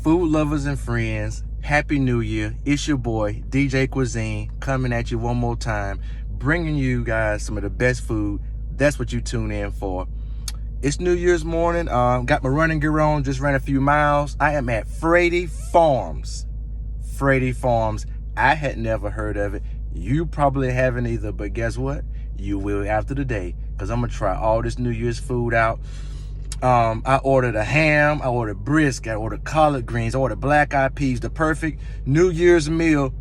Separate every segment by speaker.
Speaker 1: Food lovers and friends, Happy New Year. It's your boy, DJ Cuisine, coming at you one more time, bringing you guys some of the best food. That's what you tune in for. It's New Year's morning. Got my running gear on, just ran a few miles. I am at Frady Farms. Frady Farms. I had never heard of it. You probably haven't either, but guess what? You will after the day, because I'm going to try all this New Year's food out. I ordered a ham, I ordered brisket, I ordered collard greens, I ordered black-eyed peas, the perfect New Year's meal,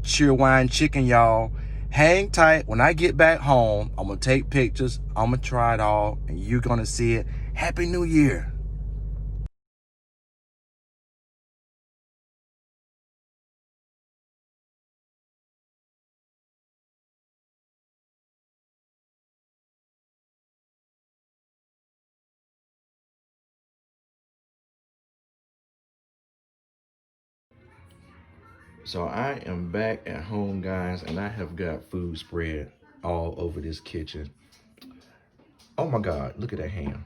Speaker 1: cheerwine chicken, y'all. Hang tight. When I get back home, I'm going to take pictures, I'm going to try it all, and you're going to see it. Happy New Year. So I am back at home, guys, and I have got food spread all over this kitchen. Oh my God, look at that ham.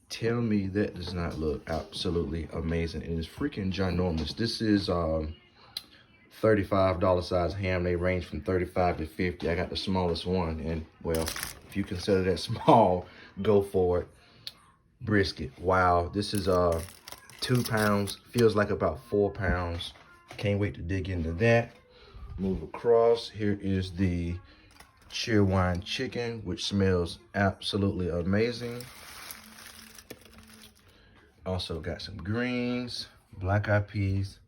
Speaker 1: Tell me that does not look absolutely amazing. And it's freaking ginormous. This is $35 size ham. They range from 35 to 50. I got the smallest one, and well, if you consider that small, go for it. Brisket. Wow, this is 2 pounds. Feels like about 4 pounds. Can't wait to dig into that. Move across. Here is the cheerwine chicken, which smells absolutely amazing. Also got some greens, black-eyed peas,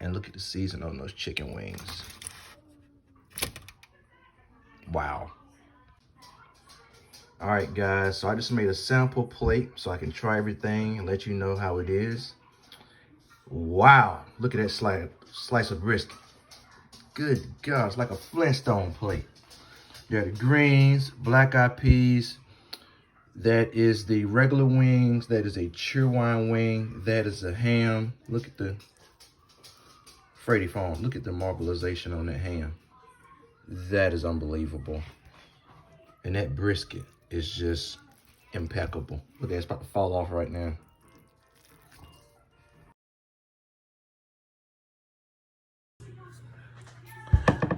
Speaker 1: and look at the season on those chicken wings. Wow. All right, guys, so I just made a sample plate so I can try everything and let you know how it is. Wow, look at that slice of brisket. Good God, it's like a Flintstone plate. You got the greens, black-eyed peas. That is the regular wings. That is a cheerwine wing. That is a ham. Look at the Frady Farm. Look at the marbleization on that ham. That is unbelievable. And that brisket is just impeccable. Look at it, it's about to fall off right now.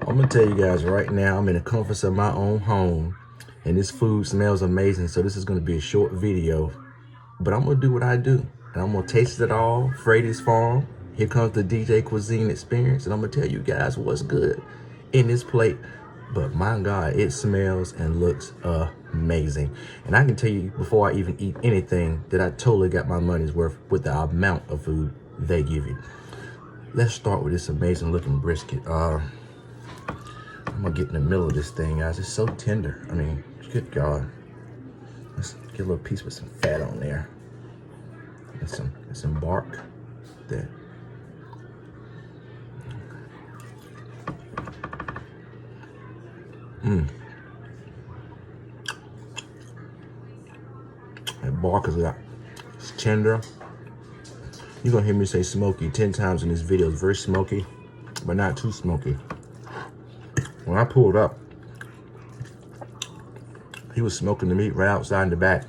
Speaker 1: I'm gonna tell you guys right now, I'm in the comforts of my own home, and this food smells amazing. So this is gonna be a short video, but I'm gonna do what I do, and I'm gonna taste it all. Frady's Farm. Here comes the DJ Cuisine experience, and I'm gonna tell you guys what's good in this plate. But my God, it smells and looks amazing. And I can tell you before I even eat anything that I totally got my money's worth with the amount of food they give you. Let's start with this amazing looking brisket. I'm gonna get in the middle of this thing, guys. It's so tender. I mean, good God. Let's get a little piece with some fat on there. And some bark. That. That bark is it's tender. You're gonna hear me say smoky 10 times in this video. It's very smoky, but not too smoky. When I pulled up, he was smoking the meat right outside in the back.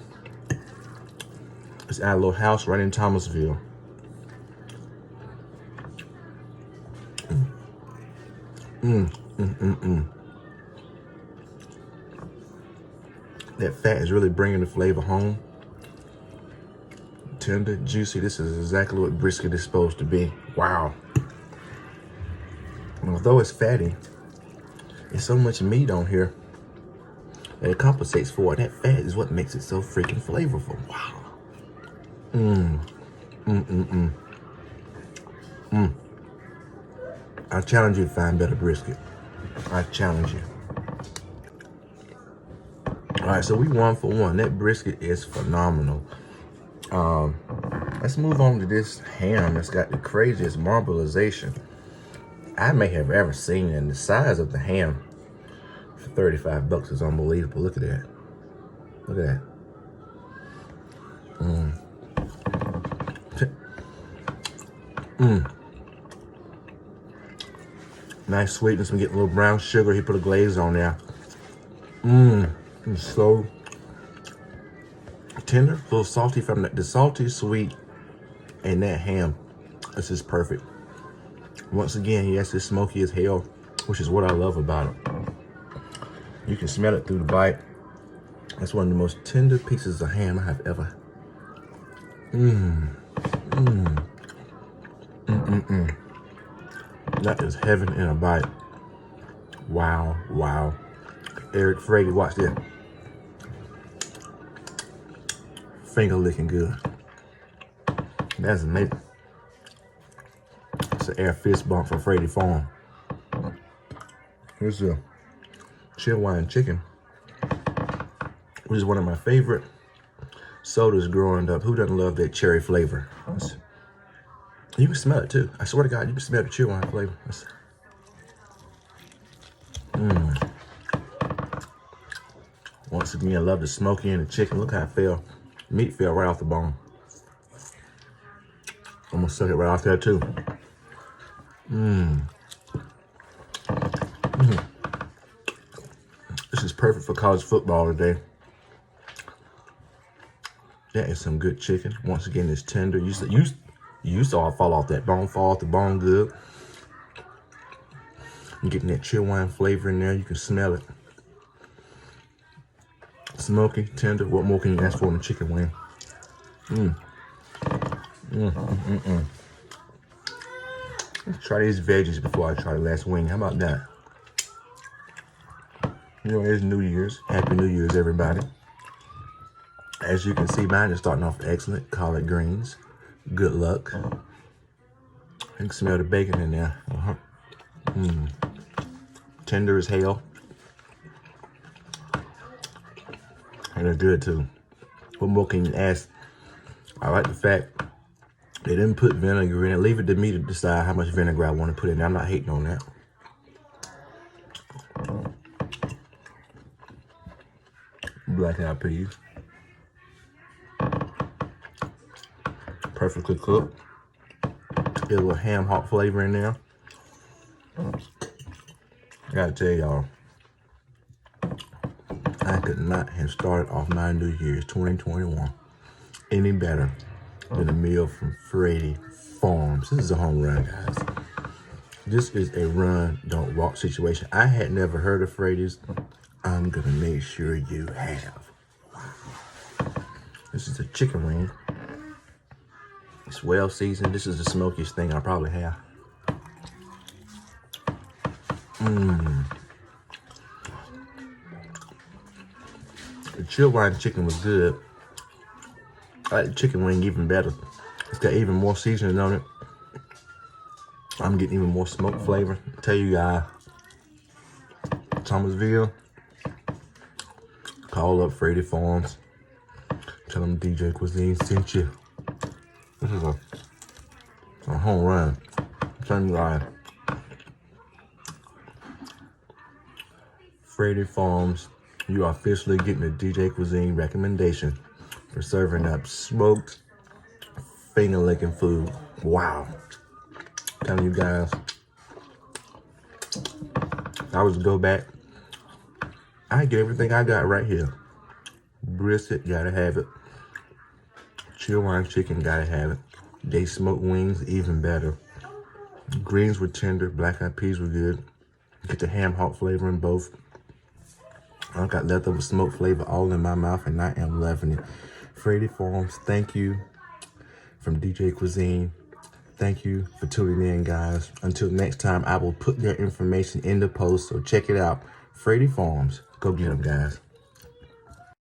Speaker 1: It's at a little house right in Thomasville. That fat is really bringing the flavor home. Tender, juicy. This is exactly what brisket is supposed to be. Wow. And although it's fatty, there's so much meat on here that it compensates for it. That fat is what makes it so freaking flavorful. Wow. I challenge you to find better brisket. I challenge you. All right, so we 1 for 1. That brisket is phenomenal. Let's move on to this ham that's got the craziest marbleization I may have ever seen. And the size of the ham for 35 bucks is unbelievable. Look at that. Look at that. Nice sweetness. We get a little brown sugar. He put a glaze on there. It's so tender, a little salty from the salty, sweet And that ham, this is perfect. Once again, yes, it's smoky as hell, which is what I love about it. You can smell it through the bite. That's one of the most tender pieces of ham I have ever. That is heaven in a bite. Wow, wow. Eric Frady, watch this. Finger licking good. That's amazing. It's an air fist bump for Frady Farm. Here's the cheerwine chicken, which is one of my favorite sodas growing up. Who doesn't love that cherry flavor? You can smell it too. I swear to God, you can smell the cheerwine flavor. Once again, I love the smoky in the chicken. Look how it fell. Meat fell right off the bone. I'm gonna suck it right off there too. This is perfect for college football today. That is some good chicken. Once again, it's tender. You saw it fall off that bone, fall off the bone good. I'm getting that cheerwine flavor in there. You can smell it. Smoky, tender. What more can you ask for in a chicken wing? Let's try these veggies before I try the last wing. How about that? You know, it's New Year's. Happy New Year's, everybody. As you can see, mine is starting off excellent. Collard greens. Good luck. You can smell the bacon in there. Tender as hell. And they're good too. What more can you ask? I like the fact they didn't put vinegar in it. Leave it to me to decide how much vinegar I want to put in there. I'm not hating on that. Black-eyed peas. Perfectly cooked. Get a little ham hock flavor in there. I gotta tell y'all, I could not have started off my New Year's 2021 any better than a meal from Frady Farms. This is a home run, guys. This is a run, don't walk situation. I had never heard of Frady's. I'm gonna make sure you have. Wow. This is a chicken wing. It's well seasoned. This is the smokiest thing I probably have. The cheerwine chicken was good. I like the chicken wing even better. It's got even more seasoning on it. I'm getting even more smoke flavor. I tell you guys, Thomasville, call up Frady Farms. Tell them DJ Cuisine sent you. This is a home run. I'm telling you guys. Frady Farms, you are officially getting a DJ Cuisine recommendation for serving up smoked, finger-licking food. Wow. I'm telling you guys, if I was to go back, I get everything I got right here. Brisket, gotta have it. Cheerwine chicken, gotta have it. They smoked wings, even better. Greens were tender, black-eyed peas were good. Get the ham hock flavor in both. I got leftover smoke flavor all in my mouth, and I am loving it. Frady Farms, thank you. From DJ Cuisine, thank you for tuning in, guys. Until next time, I will put their information in the post, so check it out. Frady Farms, go get them, guys.